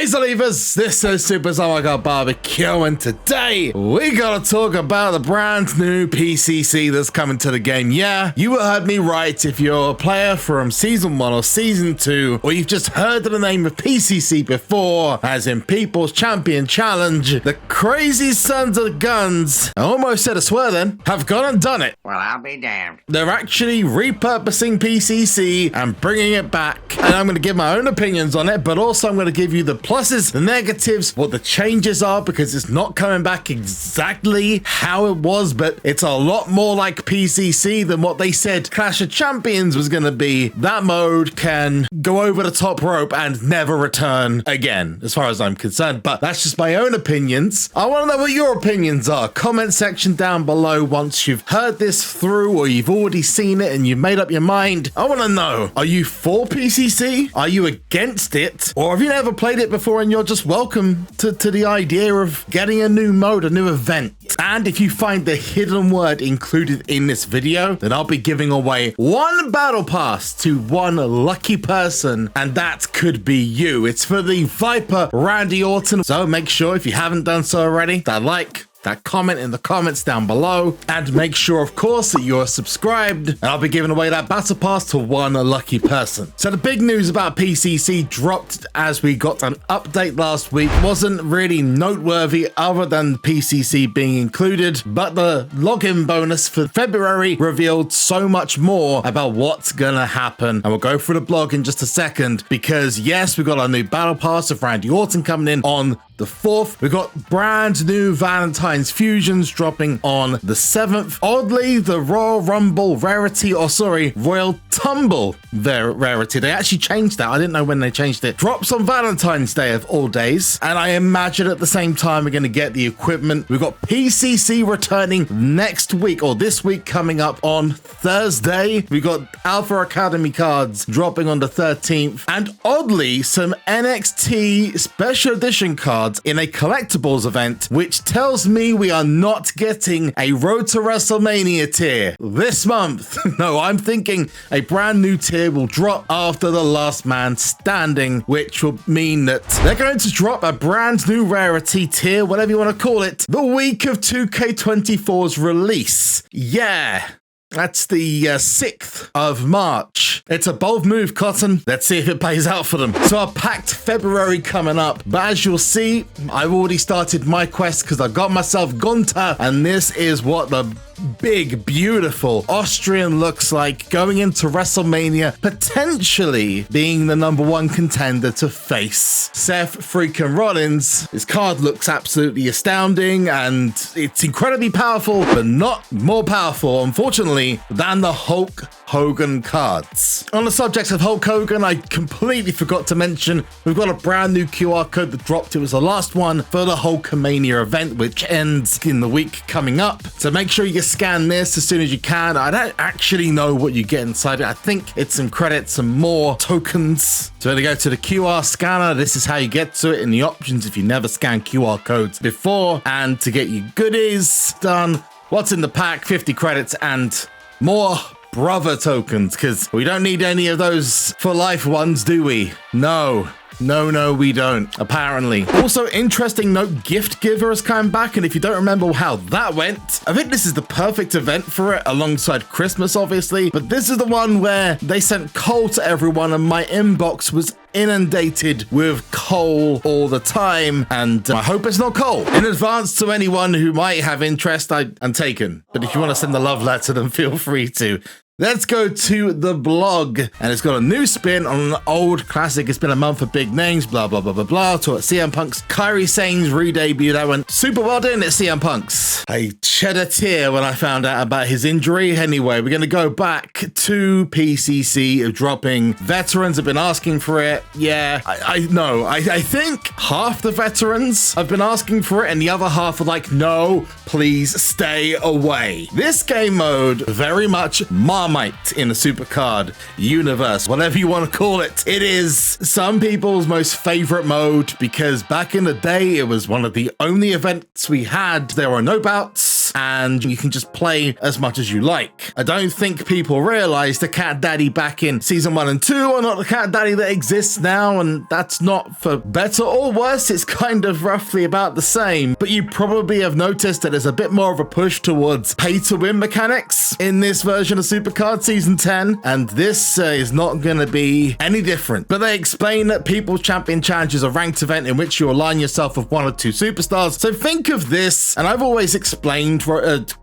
Hey Believers, this is SuperZombGBBQ, and today we gotta talk about the brand new PCC that's coming to the game. Yeah, you heard me right. If you're a player from Season 1 or Season 2, or you've just heard the name of PCC before, as in People's Champion Challenge, the crazy sons of guns, I almost said a swear then, have gone and done it. Well, I'll be damned. They're actually repurposing PCC and bringing it back, and I'm going to give my own opinions on it, but also I'm going to give you the pluses, the negatives, what the changes are, because it's not coming back exactly how it was, but it's a lot more like PCC than what they said Clash of Champions was going to be. That mode can go over the top rope and never return again, as far as I'm concerned, but that's just my own opinions. I want to know what your opinions are. Comment section down below once you've heard this through or you've already seen it and you've made up your mind. I want to know, are you for PCC? Are you against it? Or have you never played it before and you're just welcome to the idea of getting a new mode, a new event? And if you find the hidden word included in this video, then I'll be giving away one battle pass to one lucky person, and that could be you. It's for the Viper Randy Orton. So make sure, if you haven't done so already, that like, that comment in the comments down below, and make sure of course that you're subscribed, and I'll be giving away that battle pass to one lucky person. So the big news about PCC dropped as we got an update last week. Wasn't really noteworthy other than PCC being included, but the login bonus for February revealed so much more about what's gonna happen, and we'll go through the blog in just a second, because yes, we got our new battle pass of Randy Orton coming in on the 4th. We've got brand new Valentine's Fusions dropping on the 7th. Oddly, the Royal Rumble rarity, or sorry, Royal Tumble rarity, they actually changed that. I didn't know when they changed it. Drops on Valentine's Day of all days. And I imagine at the same time we're going to get the equipment. We've got PCC returning next week, or this week coming up on Thursday. We've got Alpha Academy cards dropping on the 13th. And oddly, some NXT Special Edition cards in a collectibles event, which tells me we are not getting a Road to WrestleMania tier this month. No, I'm thinking a brand new tier will drop after the last man standing, which will mean that they're going to drop a brand new rarity tier, whatever you want to call it, the week of 2K24's release. Yeah. That's the 6th of March. It's a bold move, Cotton. Let's see if it pays out for them. So a packed February coming up. But as you'll see, I've already started my quest because I got myself Gunther. And this is what the big, beautiful Austrian looks like going into WrestleMania, potentially being the #1 contender to face Seth freaking Rollins. His card looks absolutely astounding and it's incredibly powerful, but not more powerful, unfortunately, than the Hulk Hogan cards. On the subject of Hulk Hogan, I completely forgot to mention we've got a brand new QR code that dropped. It was the last one for the Hulkamania event, which ends in the week coming up. So make sure you scan this as soon as you can. I don't actually know what you get inside it. I think it's some credits, some more tokens. So when you go to the QR scanner, this is how you get to it in the options if you never scanned QR codes before. And to get your goodies done, what's in the pack? 50 credits and more brother tokens, because we don't need any of those for life ones, do we? No, we don't, apparently. Also, interesting note, Gift Giver has come back, and if you don't remember how that went, I think this is the perfect event for it, alongside Christmas, obviously, but this is the one where they sent coal to everyone, and my inbox was inundated with coal all the time, and I hope it's not coal. In advance to anyone who might have interest, I'm taken, but if you want to send a love letter, then feel free to. Let's go to the blog, and it's got a new spin on an old classic. It's been a month for big names, blah, blah, blah, blah, blah. Talk CM Punk's Kairi Sane's re-debut. That went super well, didn't it, CM Punk's? I shed a tear when I found out about his injury. Anyway, we're going to go back to PCC dropping. Veterans have been asking for it. Yeah, I know. I think half the veterans have been asking for it, and the other half are like, no, please stay away. This game mode, very much Marmite in the SuperCard universe, whatever you want to call it. It is some people's most favorite mode because back in the day, it was one of the only events we had. There were no bouts. and you can just play as much as you like. I don't think people realize the Cat Daddy back in season 1 and 2 are not the Cat Daddy that exists now, and that's not for better or worse. It's kind of roughly about the same, but you probably have noticed that there's a bit more of a push towards pay to win mechanics in this version of SuperCard season 10, and this is not going to be any different. But they explain that People's Champion Challenge is a ranked event in which you align yourself with 1 or 2 superstars. So think of this, and I've always explained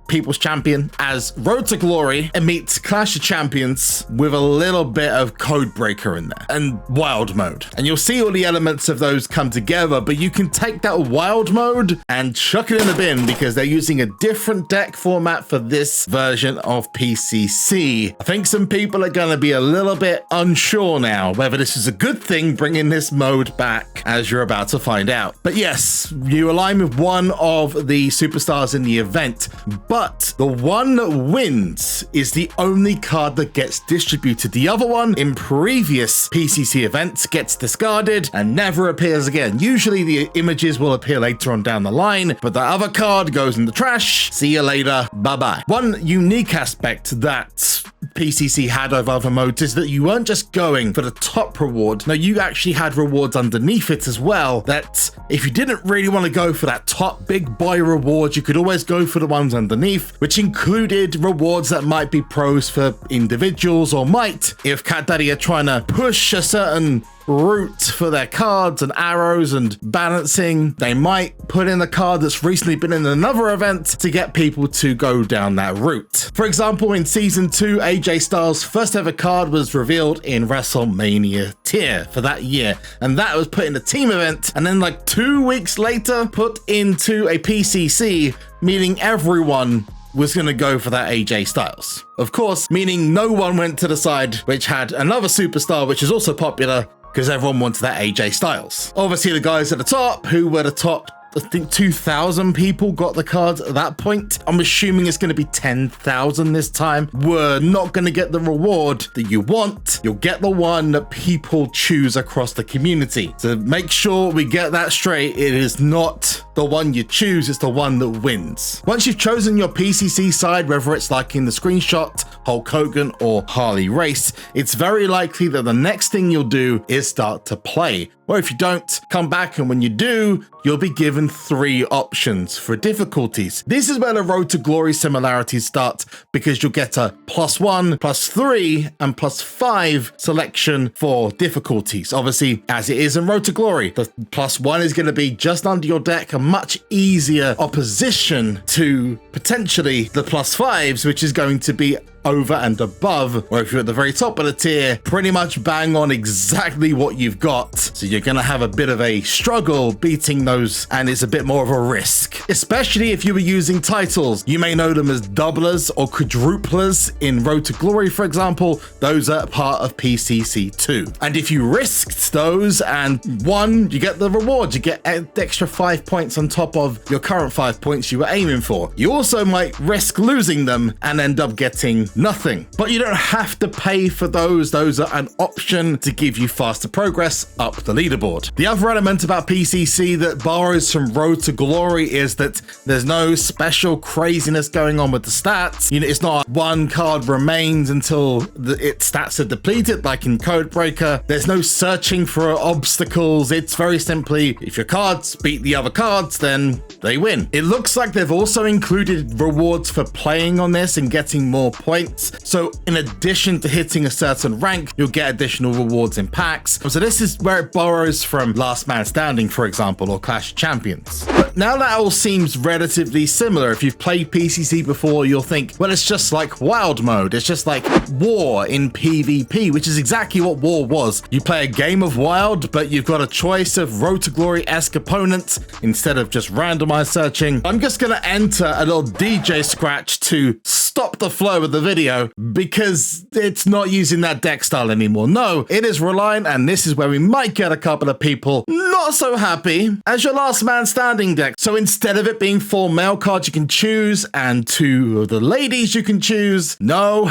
People's Champion as Road to Glory and meets Clash of Champions with a little bit of Code Breaker in there and Wild Mode. And you'll see all the elements of those come together, but you can take that Wild Mode and chuck it in the bin because they're using a different deck format for this version of PCC. I think some people are going to be a little bit unsure now whether this is a good thing bringing this mode back, as you're about to find out. But yes, you align with 1 of the superstars in the event, but the one that wins is the only card that gets distributed. The other one in previous PCC events gets discarded and never appears again. Usually the images will appear later on down the line, but the other card goes in the trash. See you later. Bye-bye. One unique aspect that PCC had over other modes is that you weren't just going for the top reward. No, you actually had rewards underneath it as well, that if you didn't really want to go for that top big boy reward, you could always go for the ones underneath, which included rewards that might be pros for individuals, or might, if Cat Daddy are trying to push a certain route for their cards and arrows and balancing, they might put in a card that's recently been in another event to get people to go down that route. For example, in season 2, AJ Styles' first ever card was revealed in WrestleMania tier for that year, and that was put in a team event, and then like 2 weeks later put into a PCC, meaning everyone was going to go for that AJ Styles. Of course, meaning no one went to the side which had another superstar which is also popular, because everyone wanted that AJ Styles. Obviously, the guys at the top, who were the top, I think 2,000 people got the cards at that point. I'm assuming it's going to be 10,000 this time. We're not going to get the reward that you want. You'll get the one that people choose across the community. So make sure we get that straight. It is not the one you choose, it's the one that wins. Once you've chosen your PCC side, whether it's like in the screenshot, Hulk Hogan or Harley Race, it's very likely that the next thing you'll do is start to play. Or if you don't, come back, and when you do, you'll be given 3 options for difficulties. This is where the Road to Glory similarities start, because you'll get a +1, +3, and +5 selection for difficulties. Obviously, as it is in Road to Glory, the +1 is going to be just under your deck, a much easier opposition to potentially the +5s, which is going to be over and above, or if you're at the very top of the tier, pretty much bang on exactly what you've got. So you're going to have a bit of a struggle beating those, and it's a bit more of a risk, especially if you were using titles. You may know them as doublers or quadruplers in Road to Glory, for example. Those are part of PCC 2. And if you risked those and won, you get the reward. You get an extra 5 points on top of your current 5 points you were aiming for. You also might risk losing them and end up getting nothing, but you don't have to pay for those. Those are an option to give you faster progress up the leaderboard. The other element about PCC that borrows from Road to Glory is that there's no special craziness going on with the stats. You know, it's not one card remains until its stats are depleted like in Code Breaker. There's no searching for obstacles. It's very simply, if your cards beat the other cards, then they win. It looks like they've also included rewards for playing on this and getting more points. So in addition to hitting a certain rank, you'll get additional rewards in packs. So this is where it borrows from Last Man Standing, for example, or Clash of Champions. But now that all seems relatively similar. If you've played PCC before, you'll think, well, it's just like Wild Mode. It's just like War in PvP, which is exactly what War was. You play a game of Wild, but you've got a choice of Road to Glory-esque opponents instead of just randomized searching. I'm just going to enter a little DJ scratch to stop the flow of the video because it's not using that deck style anymore. No, it is relying, and this is where we might get a couple of people not so happy, as your Last Man Standing deck. So instead of it being 4 male cards you can choose and 2 of the ladies you can choose, no.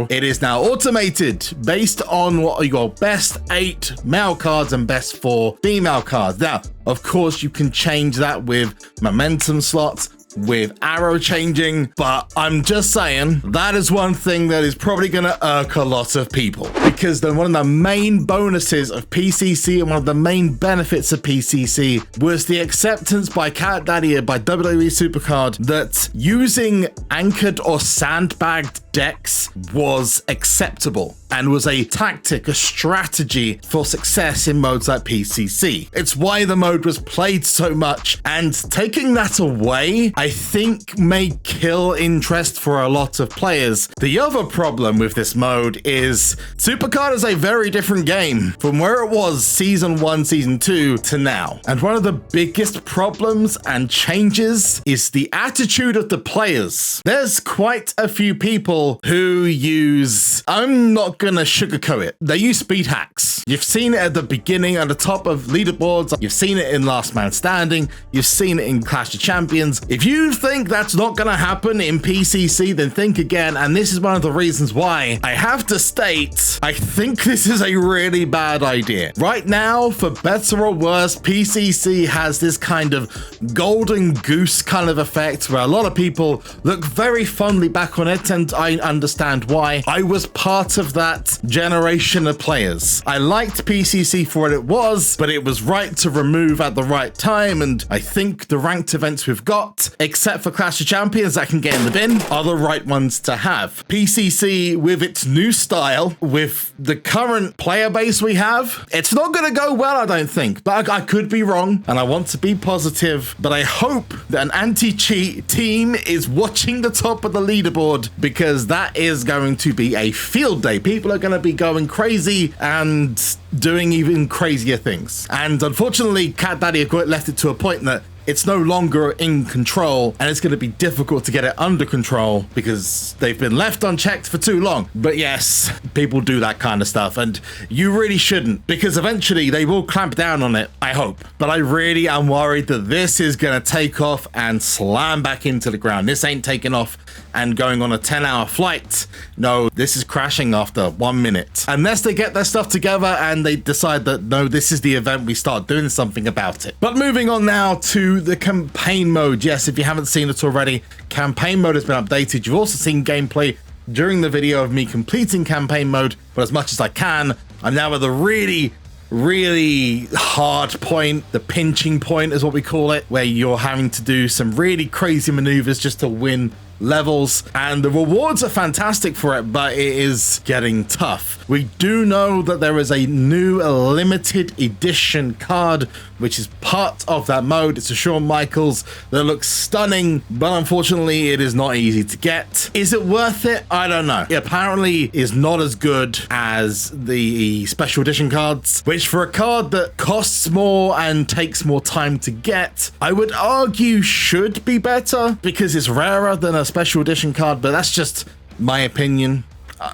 It is now automated based on what are your best 8 male cards and best 4 female cards. Now, of course, you can change that with momentum slots, with arrow changing, but I'm just saying that is one thing that is probably going to irk a lot of people, because then one of the main bonuses of PCC and one of the main benefits of PCC was the acceptance by Cat Daddy and by WWE SuperCard that using anchored or sandbagged decks was acceptable and was a tactic, a strategy for success in modes like PCC. It's why the mode was played so much, and taking that away, I think may kill interest for a lot of players. The other problem with this mode is SuperCard is a very different game from where it was Season 1, Season 2 to now. And one of the biggest problems and changes is the attitude of the players. There's quite a few people who use, I'm not gonna sugarcoat it, they use speed hacks. You've seen it at the beginning, at the top of leaderboards, you've seen it in Last Man Standing, you've seen it in Clash of Champions. If you think that's not gonna happen in PCC, then think again, and this is one of the reasons why I have to state, I think this is a really bad idea. Right now, for better or worse, PCC has this kind of golden goose kind of effect where a lot of people look very fondly back on it, and I understand why. I was part of that generation of players. I liked PCC for what it was, but it was right to remove at the right time, and I think the ranked events we've got, except for Clash of Champions that can get in the bin, are the right ones to have. PCC, with its new style, with the current player base we have, it's not going to go well, I don't think, but I could be wrong, and I want to be positive, but I hope that an anti-cheat team is watching the top of the leaderboard, because that is going to be a field day. People are going to be going crazy and doing even crazier things. And unfortunately, Cat Daddy have left it to a point that it's no longer in control, and it's going to be difficult to get it under control because they've been left unchecked for too long. But yes, people do that kind of stuff, and you really shouldn't, because eventually they will clamp down on it, I hope. But I really am worried that this is going to take off and slam back into the ground. This ain't taking off and going on a 10-hour flight. No, this is crashing after 1 minute. Unless they get their stuff together and they decide that, no, this is the event, we start doing something about it. But moving on now to the campaign mode. Yes, if you haven't seen it already, campaign mode has been updated. You've also seen gameplay during the video of me completing campaign mode, but as much as I can, I'm now at the really hard point. The pinching point is what we call it, where you're having to do some really crazy maneuvers just to win levels, and the rewards are fantastic for it, but it is getting tough. We do know that there is a new limited edition card which is part of that mode. It's a Shawn Michaels that looks stunning, but unfortunately it is not easy to get. Is it worth it? I don't know. It apparently is not as good as the special edition cards, which for a card that costs more and takes more time to get, I would argue should be better because it's rarer than a special edition card, but that's just my opinion.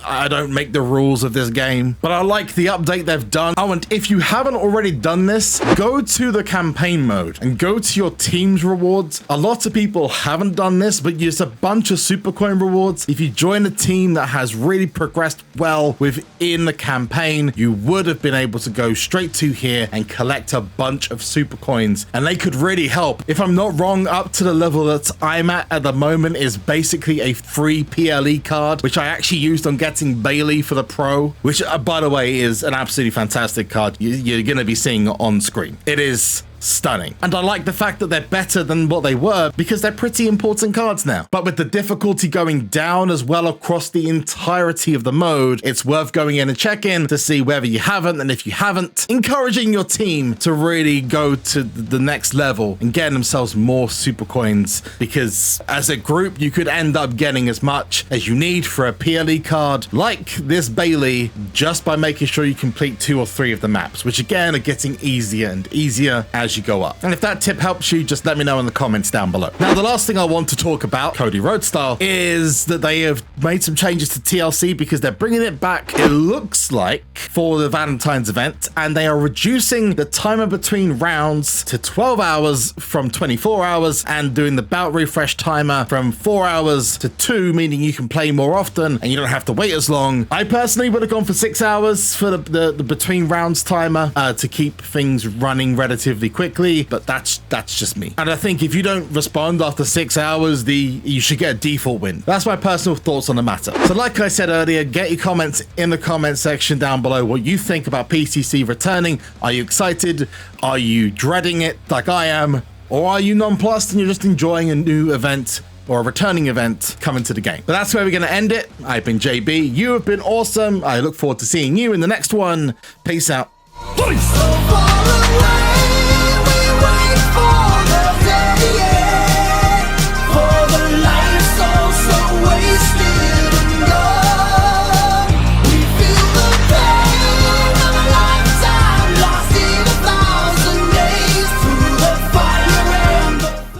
I don't make the rules of this game, but I like the update they've done. Oh, and if you haven't already done this, go to the campaign mode and go to your team's rewards. A lot of people haven't done this, but use a bunch of super coin rewards. If you join a team that has really progressed well within the campaign, you would have been able to go straight to here and collect a bunch of super coins, and they could really help. If I'm not wrong, up to the level that I'm at the moment is basically a free PLE card, which I actually used on getting Bailey for the Pro, which by the way is an absolutely fantastic card you're going to be seeing on screen. It is stunning, and I like the fact that they're better than what they were because they're pretty important cards now. But with the difficulty going down as well across the entirety of the mode, it's worth going in and checking to see whether you haven't, and if you haven't, encouraging your team to really go to the next level and get themselves more super coins, because as a group you could end up getting as much as you need for a PLE card like this Bailey just by making sure you complete 2 or 3 of the maps, which again are getting easier and easier as you go up. And if that tip helps you, just let me know in the comments down below. Now, the last thing I want to talk about, Cody Rhodes style, is that they have made some changes to TLC because they're bringing it back, it looks like, for the Valentine's event, and they are reducing the timer between rounds to 12 hours from 24 hours and doing the bout refresh timer from 4 hours to 2, meaning you can play more often and you don't have to wait as long. I personally would have gone for 6 hours for the between rounds timer to keep things running relatively quick. quickly, but that's just me. And I think if you don't respond after 6 hours, you should get a default win. That's my personal thoughts on the matter. So like I said earlier, get your comments in the comment section down below what you think about PCC returning. Are you excited? Are you dreading it like I am? Or are you nonplussed and you're just enjoying a new event or a returning event coming to the game? But that's where we're going to end it. I've been JB. You have been awesome. I look forward to seeing you in the next one. Peace out. Peace.